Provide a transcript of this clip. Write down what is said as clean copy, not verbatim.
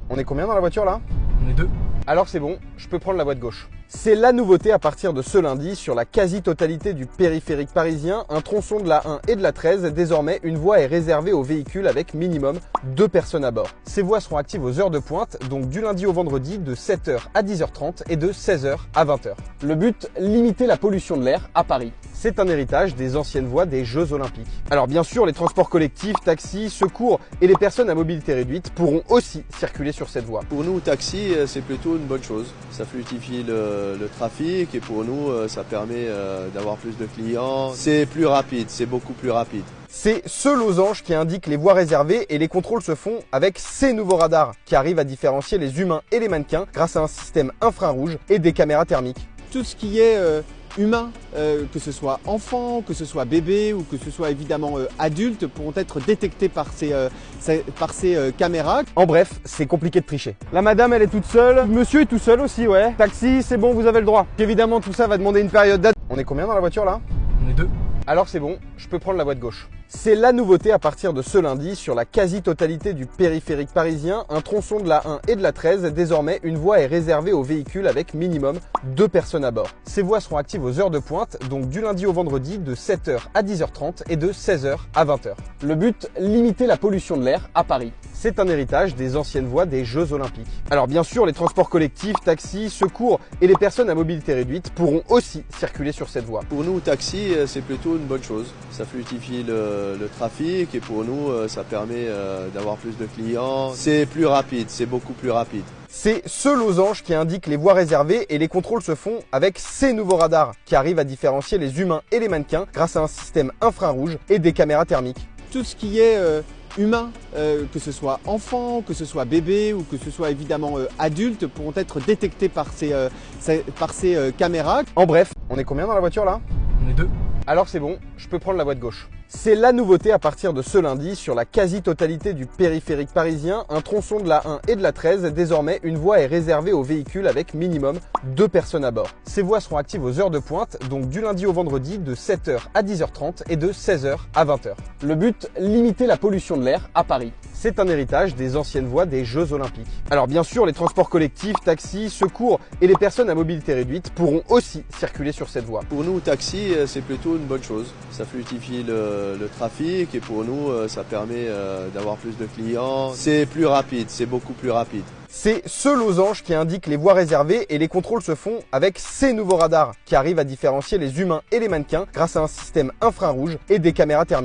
On est combien dans la voiture là? On est deux. Alors c'est bon, je peux prendre la voie de gauche. C'est la nouveauté à partir de ce lundi sur la quasi-totalité du périphérique parisien, un tronçon de la 1 et de la 13. Désormais, une voie est réservée aux véhicules avec minimum 2 personnes à bord. Ces voies seront actives aux heures de pointe, donc du lundi au vendredi de 7h à 10h30 et de 16h à 20h. Le but, limiter la pollution de l'air à Paris. C'est un héritage des anciennes voies des Jeux Olympiques. Alors bien sûr, les transports collectifs, taxis, secours et les personnes à mobilité réduite pourront aussi circuler sur cette voie. Pour nous, taxi, c'est plutôt une bonne chose. Ça fluidifie le trafic et pour nous, ça permet d'avoir plus de clients. C'est plus rapide, c'est beaucoup plus rapide. C'est ce losange qui indique les voies réservées et les contrôles se font avec ces nouveaux radars qui arrivent à différencier les humains et les mannequins grâce à un système infrarouge et des caméras thermiques. Tout ce qui est humain, que ce soit enfant, que ce soit bébé ou que ce soit évidemment adulte, pourront être détectés par ces caméras. En bref, c'est compliqué de tricher. La madame, elle est toute seule. Monsieur est tout seul aussi, ouais. Taxi, c'est bon, vous avez le droit. Évidemment, tout ça va demander une période d'adaptation. On est combien dans la voiture là? On est deux. Alors c'est bon, je peux prendre la voie de gauche. C'est la nouveauté à partir de ce lundi sur la quasi-totalité du périphérique parisien, un tronçon de la 1 et de la 13. Désormais, une voie est réservée aux véhicules avec minimum 2 personnes à bord. Ces voies seront actives aux heures de pointe, donc du lundi au vendredi de 7h à 10h30 et de 16h à 20h. Le but, limiter la pollution de l'air à Paris. C'est un héritage des anciennes voies des Jeux Olympiques. Alors bien sûr, les transports collectifs, taxis, secours et les personnes à mobilité réduite pourront aussi circuler sur cette voie. Pour nous, taxi, c'est plutôt une bonne chose. Ça fluidifie le trafic et pour nous, ça permet d'avoir plus de clients. C'est plus rapide, c'est beaucoup plus rapide. C'est ce losange qui indique les voies réservées et les contrôles se font avec ces nouveaux radars qui arrivent à différencier les humains et les mannequins grâce à un système infrarouge et des caméras thermiques. Tout ce qui est humain, que ce soit enfant, que ce soit bébé ou que ce soit évidemment adulte, pourront être détectés par ces caméras. En bref, on est combien dans la voiture là? On est deux. Alors c'est bon, je peux prendre la voie de gauche. C'est la nouveauté à partir de ce lundi sur la quasi-totalité du périphérique parisien, un tronçon de la 1 et de la 13. Désormais, une voie est réservée aux véhicules avec minimum 2 personnes à bord. Ces voies seront actives aux heures de pointe, donc du lundi au vendredi de 7h à 10h30 et de 16h à 20h. Le but, limiter la pollution de l'air à Paris. C'est un héritage des anciennes voies des Jeux Olympiques. Alors bien sûr, les transports collectifs, taxis, secours et les personnes à mobilité réduite pourront aussi circuler sur cette voie. Pour nous, taxi, c'est plutôt une bonne chose. Ça fluidifie le trafic et pour nous, ça permet d'avoir plus de clients. C'est plus rapide, c'est beaucoup plus rapide. C'est ce losange qui indique les voies réservées et les contrôles se font avec ces nouveaux radars qui arrivent à différencier les humains et les mannequins grâce à un système infrarouge et des caméras thermiques.